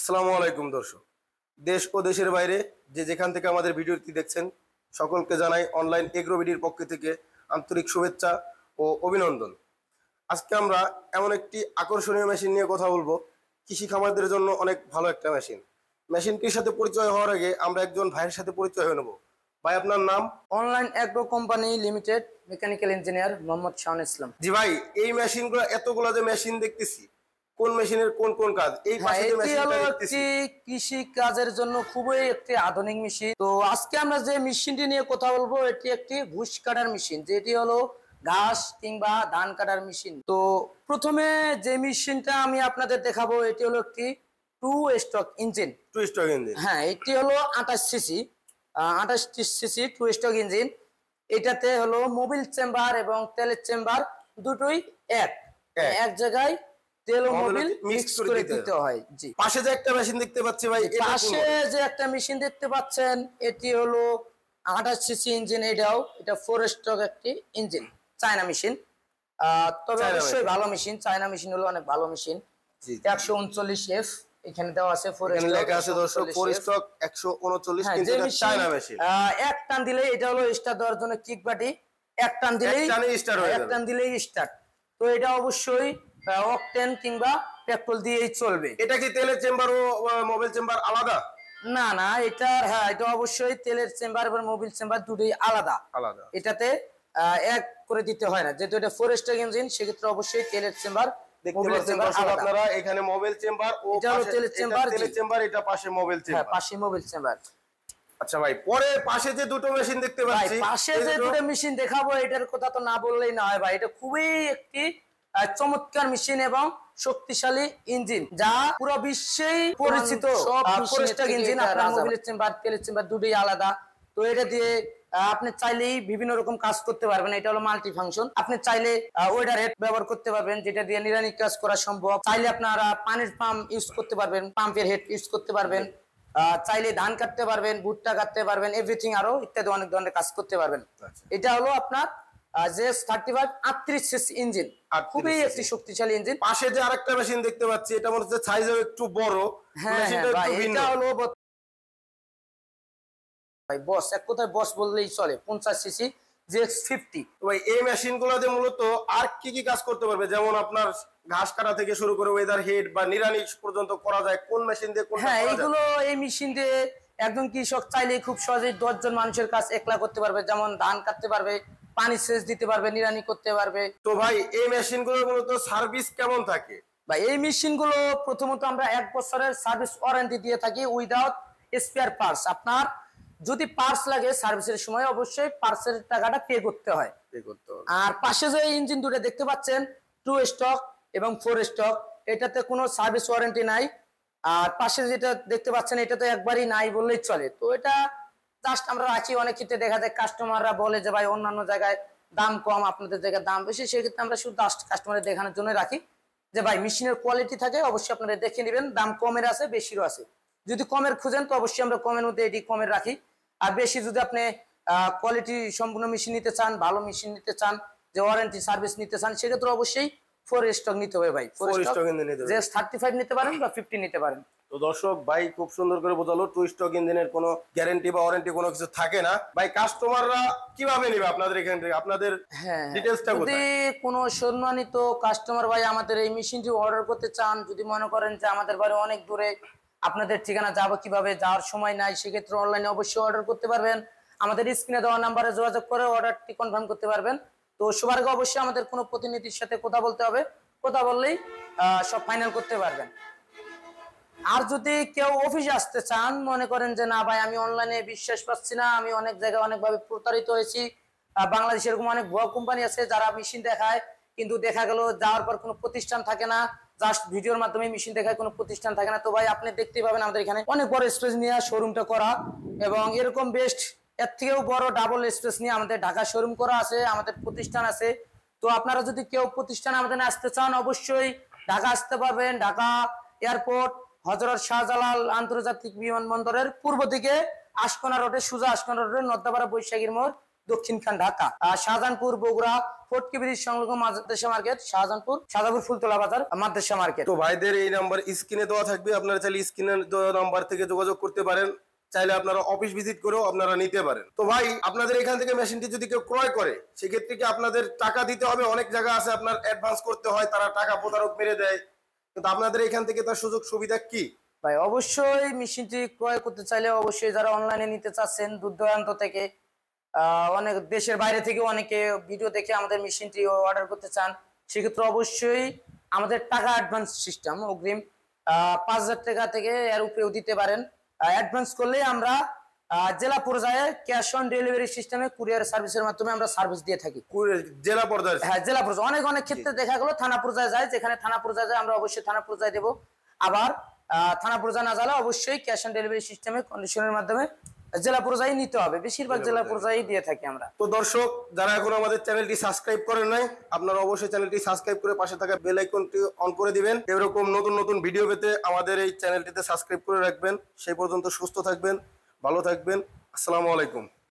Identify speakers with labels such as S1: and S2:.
S1: আসসালামু আলাইকুম দর্শক, দেশ ও দেশের বাইরে যে যেখান থেকে আমাদের ভিডিওটি দেখছেন সকলকে জানাই অনলাইন এগ্রোবিডির পক্ষ থেকে আন্তরিক শুভেচ্ছা ও অভিনন্দন। আজকে আমরা এমন একটি আকর্ষণীয় মেশিন নিয়ে কথা বলবো, কৃষি খামারদের জন্য অনেক ভালো একটা মেশিন। মেশিনটির সাথে পরিচয় হওয়ার আগে আমরা একজন ভাইয়ের সাথে পরিচয় হয়ে নেব। ভাই, আপনার নাম?
S2: Online agro company limited, mechanical engineer Mohammad Shahan Islam.
S1: জি ভাই, এই মেশিনগুলো এতগুলো যে মেশিন দেখতেছি, কোন মেশিনের কোন কোন কাজ? এই পাশে যে মেশিনটা দেখতেছি
S2: কৃষি কাজের জন্য খুবই একটি আধুনিক মেশিন। তো আজকে আমরা যে মেশিনটি নিয়ে কথা বলবো এটি একটি ঘুষ কাটার মেশিন, যেটি হলো ঘাস কিংবা ধান কাটার মেশিন। তো প্রথমে যে মেশিনটা আমি আপনাদের দেখাবো এটি হলো একটি টু স্ট্রোক ইঞ্জিন। হ্যাঁ, এটি হলো 28 cc 28 cc two stroke engine. এটাতে হলো মোবিল চেম্বার এবং তেলের চেম্বার দুটোই এক জায়গায় তেল ও মোবিল মিক্স করে দিতে হয়। জি,
S1: পাশে যে একটা মেশিন দেখতে পাচ্ছি ভাই,
S2: পাশে যে একটা মেশিন দেখতে পাচ্ছেন এটি হলো 28 সিসি ইঞ্জিন। এটা 4 স্ট্রোক একটি ইঞ্জিন, চায়না মেশিন। তবে অবশ্যই ভালো মেশিন, চায়না মেশিন হলো অনেক ভালো মেশিন। 139F এখানে দেওয়া আছে, 4 স্ট্রোক
S1: লেখা আছে দর্শক, 4 স্ট্রোক 139, কিন্তু এটা চায়না মেশিন।
S2: এক টান দিলেই, এটা হলো স্টার্ট দেওয়ার জন্য কিক বাটি, এক টান দিলেই স্টার্ট। তো এটা অবশ্যই অকটেন কিংবা পেট্রোল দিয়েই চলবে।
S1: এটা কি তেলের চেম্বার ও মোবিল চেম্বার আলাদা?
S2: না না, এটা এটা অবশ্যই তেলের চেম্বার এবং মোবিল চেম্বার দুটোই আলাদা। এটাতে এক করে দিতে হয় না, যেহেতু এটা 4 স্ট্রোক ইঞ্জিন, সেক্ষেত্রে অবশ্যই তেলের চেম্বার
S1: আপনারা এখানে মোবিল চেম্বার ও
S2: তেলের
S1: চেম্বার, এটা পাশে মোবিল চেম্বার।
S2: পাশে মোবিল চেম্বার।
S1: আচ্ছা ভাই, পরে পাশে যে দুটো মেশিন দেখতে পাচ্ছি,
S2: পাশে যে দুটো মেশিন দেখাবো এটার কথা তো না বললেই না হয় ভাই। এটা খুবই একটি চমৎকার মেশিন এবং শক্তিশালী ইঞ্জিন, যা পুরো বিশ্বেই পরিচিত। ইঞ্জিন আপনার মোবিলের চেম্বার তেলের চেম্বার দুটোই আলাদা। তো এটা দিয়ে আপনি চাইলেই বিভিন্ন রকম কাজ করতে পারবেন। এটা হলো মাল্টি ফাংশন। আপনি চাইলে ওয়েদার হেড ব্যবহার করতে পারবেন, যেটা দিয়ে নিড়ানি কাজ করা সম্ভব। চাইলে আপনারা পানির পাম্প ইউজ করতে পারবেন, পাম্পের হেড ইউজ করতে পারবেন। চাইলে ধান কাটতে পারবেন, ভুট্টা কাটতে পারবেন, এভরিথিং আরো ইত্যাদি অনেক ধরনের কাজ করতে পারবেন। এটা হলো আপনার JS35 38 ইঞ্জিন, খুবই একটি শক্তিশালী ইঞ্জিন।
S1: পাশে যে আরেকটা মেশিন দেখতে পাচ্ছি, এটা মনে হচ্ছে সাইজও একটু বড়।
S2: এটা হলো ভাই বস, এক কথায় বস বললেই চলে, 50 সিসি JX50।
S1: ভাই, এই মেশিনগুলোতে মূলত আর কি কি কাজ করতে পারবে? যেমন আপনার ঘাস কাটা থেকে শুরু করে ওয়েদার হেড বা নিড়ানি পর্যন্ত করা যায় কোন মেশিন দিয়ে?
S2: হ্যাঁ, এইগুলো এই মেশিন দিয়ে একজন কৃষক চাইলে খুব সহজেই 10 জন মানুষের কাজ একলা করতে পারবে। যেমন ধান কাটতে পারবে, পানি সেচ দিতে পারবে, নিড়ানি করতে পারবে।
S1: তো ভাই, এই মেশিনগুলোর মূলত সার্ভিস কেমন থাকে?
S2: ভাই, এই মেশিনগুলো প্রথমত আমরা 1 বছরের সার্ভিস ওয়ারেন্টি দিয়ে থাকি উইদাউট স্পেয়ার পার্টস। আপনার যদি পার্টস লাগে সার্ভিসের সময় অবশ্যই পার্টসের টাকাটা পে করতে হয়। আর পাশে যে ইঞ্জিন দুটো দেখতে পাচ্ছেন 2 স্ট্রোক এবং 4 স্ট্রোক, এটাতে কোনো সার্ভিস ওয়ারেন্টি নাই। আর পাশে যেটা দেখতে পাচ্ছেন এটা তো একবারই নাই বললেই চলে। তো এটা জাস্ট আমরা রাখি। অনেক ক্ষেত্রে দেখা যায় কাস্টমাররা বলে যে ভাই অন্যান্য জায়গায় দাম কম, আপনাদের জায়গায় দাম বেশি, সেক্ষেত্রে আমরা শুধু জাস্ট কাস্টমারের দেখানোর জন্য রাখি যে ভাই মেশিনের কোয়ালিটি থাকে, অবশ্যই আপনারা দেখে নেবেন। দাম কমের আছে, বেশিরও আছে। যদি কমের খুঁজেন তো অবশ্যই আমরা কমের মধ্যে এটি কমের রাখি। আর বেশি যদি আপনি কোয়ালিটি সম্পূর্ণ মেশিন নিতে চান, ভালো মেশিন নিতে চান, যে ওয়ারেন্টি সার্ভিস নিতে চান, সেক্ষেত্রে অবশ্যই 4 স্ট্রোক নিতে হবে ভাই। 4 স্ট্রোক JS35 নিতে পারেন বা 50 নিতে পারেন।
S1: তো দর্শক, ভাই খুব সুন্দর করে বোঝালো 2 স্ট্রোক ইঞ্জিনের কোনো গ্যারান্টি বা ওয়ারেন্টি কোনো কিছু থাকে না। ভাই, কাস্টমাররা কিভাবে নেবে আপনাদের এখান থেকে? আপনাদের ডিটেইলসটা কোথায়?
S2: যদি কোনো সম্মানিত কাস্টমার ভাই আমাদের এই মেশিনটি অর্ডার করতে চান, যদি মনে করেন যে আমাদের বাড়ি অনেক দূরে, আপনাদের ঠিকানা যাবো কিভাবে, যাওয়ার সময় নাই, সেক্ষেত্রে অনলাইনে অবশ্যই অর্ডার করতে পারবেন। আমাদের স্ক্রিনে দেওয়া নাম্বারে যোগাযোগ করে অর্ডারটি কনফার্ম করতে পারবেন। তো সবার আগে অবশ্যই আমাদের কোনো প্রতিনিধির সাথে কথা বলতে হবে, কথা বললেই সব ফাইনাল করতে পারবেন। আর যদি কেউ অফিসে আসতে চান, মনে করেন যে না ভাই আমি অনলাইনে বিশ্বাস পাচ্ছি না, আমি অনেক জায়গায় অনেকভাবে প্রতারিত হয়েছি, বাংলাদেশে এরকম অনেক বড় কোম্পানি আছে যারা মেশিন দেখায় কিন্তু দেখা গেল যাওয়ার পর কোনো প্রতিষ্ঠান থাকে না, জাস্ট ভিডিওর মাধ্যমে মেশিন দেখায়, কোনো প্রতিষ্ঠান থাকে না। তো ভাই আপনি দেখতেই পাবেন আমাদের এখানে অনেক বড় স্পেস নিয়ে শোরুমটা করা, এবং এরকম বেস্ট এর থেকেও বড় ডাবল স্পেস নিয়ে আমাদের ঢাকা শোরুম করা আছে, আমাদের প্রতিষ্ঠান আছে। তো আপনারা যদি কেউ প্রতিষ্ঠান আমাদের আসতে চান অবশ্যই ঢাকা আসতে পারবেন। ঢাকা এয়ারপোর্ট হযরত শাহজালাল আন্তর্জাতিক বিমানবন্দরের পূর্ব দিকে আশকোনা রোডে, সোজা আশকোনা রোডে, নর্দাপাড়া বৈশাখীর মোড়, দক্ষিণখান ঢাকা। শাহজাহানপুর বগুড়া ফোর্ট ব্রিজ সংলগ্ন মাদ্রাসা মার্কেট, শাহজাহানপুর ফুলতলা বাজার মাদ্রাসা মার্কেট।
S1: তো ভাইদের এই নাম্বার স্ক্রিনে দেওয়া থাকবে, আপনারা চাইলে স্ক্রিনে দেওয়া নাম্বার থেকে যোগাযোগ করতে পারেন, চাইলে আপনারা অফিস ভিজিট করেও আপনারা নিতে পারেন। তো ভাই আপনাদের এখান থেকে মেশিনটি যদি কেউ ক্রয় করে সেক্ষেত্রে কি আপনাদের টাকা দিতে হবে? অনেক জায়গা আছে আপনার অ্যাডভান্স করতে হয়, তারা টাকা প্রতারক মেরে দেয়, কিন্তু আপনাদের এখান থেকে তার সুযোগ সুবিধা কি?
S2: ভাই অবশ্যই মেশিনটি ক্রয় করতে চাইলে অবশ্যই যারা অনলাইনে নিতে চাচ্ছেন দূর দূরান্ত থেকে, অনেক দেশের বাইরে থেকে অনেকে ভিডিও দেখে আমাদের মেশিনটি অর্ডার করতে চান, সেক্ষেত্রে অবশ্যই আমাদের টাকা অ্যাডভান্স সিস্টেম, অগ্রিম 5,000 টাকা থেকে এর উপরেও দিতে পারেন। অ্যাডভান্স করলে আমরা জেলা পর্যায়ে ক্যাশ অন ডেলিভারি সিস্টেমে কুরিয়ার সার্ভিসের মাধ্যমে আমরা সার্ভিস দিয়ে থাকি।
S1: জেলা পর্যায়ে?
S2: হ্যাঁ, জেলা পর্যায়ে। অনেক অনেক ক্ষেত্রে দেখা গেলো থানা পর্যায়ে যায়, যেখানে থানা পর্যায়ে যায় আমরা অবশ্যই থানা পর্যায়ে দেবো। আবার থানা পর্যায়ে না গেলে অবশ্যই ক্যাশ অন ডেলিভারি সিস্টেমে কন্ডিশনের মাধ্যমে জেলা পর্যায়ে নিতে হবে, বেশিরভাগ জেলা পর্যায়ে দিয়ে থাকি আমরা।
S1: তো দর্শক যারা এখন আমাদের চ্যানেলটি সাবস্ক্রাইব করেন নাই, আপনারা অবশ্যই চ্যানেলটি সাবস্ক্রাইব করে পাশে থাকা বেল আইকনটি অন করে দিবেন। এরকম নতুন নতুন ভিডিও পেতে আমাদের এই চ্যানেলটিতে সাবস্ক্রাইব করে রাখবেন। সেই পর্যন্ত সুস্থ থাকবেন, ভালো থাকবেন। আসসালামু আলাইকুম।